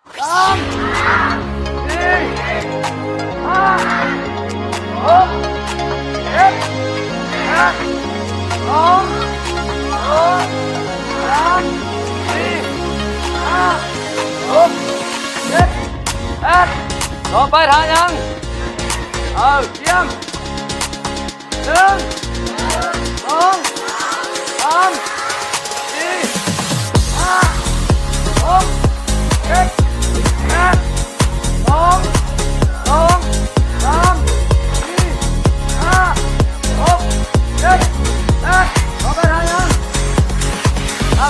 ต่อไปทางยังเยี่ยม1 2 3 4 5 6 7 8 2 2 3 4 5 6 7 8ต่อไปทางยัง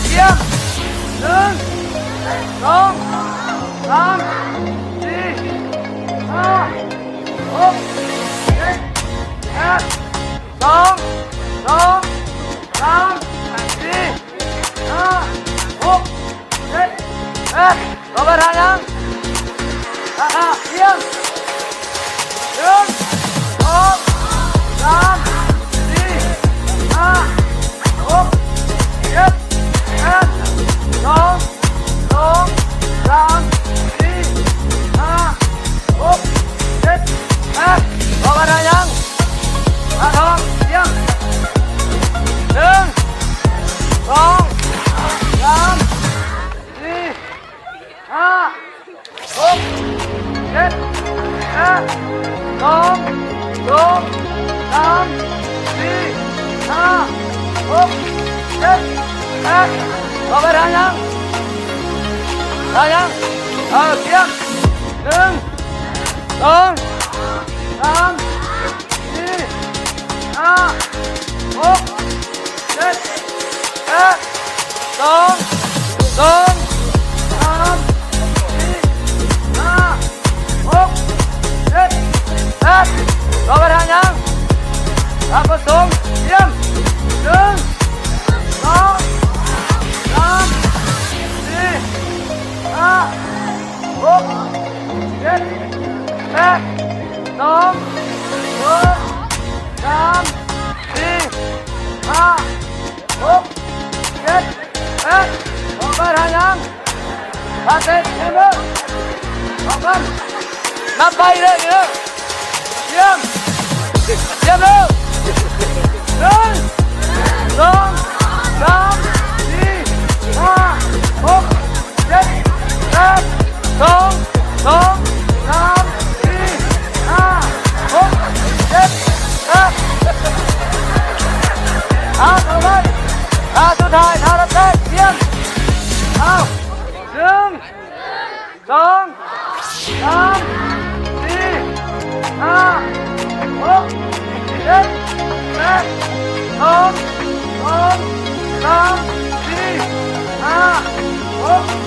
เยี่ยม1 2 3 4 5 6 7 8 2 2 3 4 5 6 7 8ต่อไปทางยังเยี่ยม1 2 3 4 5 6 7 8 2 2 3 4 5 6 7 8ต่อไปทางยังทองเยี่ยม1 2 3 4 5 6 7 8 2 2 3 4 5 6 7 8ต่อไปทางยังเยี่ยม1 2 3 4 5 6 7 8 2 2 3 4 5 6 7 8ต่อไปทางยังผสมเยี่ยม1 2 3 4 5 6 7 8 2 2 3 4 5 6 7 8ต่อไปทางยังเสร็จเยี่ยมออกกันนับไปเลยเยี่ยมเลย1 2 3 4 5 6 7 8 2 2 3 4 5 6 7 8ต่อไปสุดท้ายรับแรกเยี่ยม1 2 3 4 5 6 7 8 2 2 3 4 5 6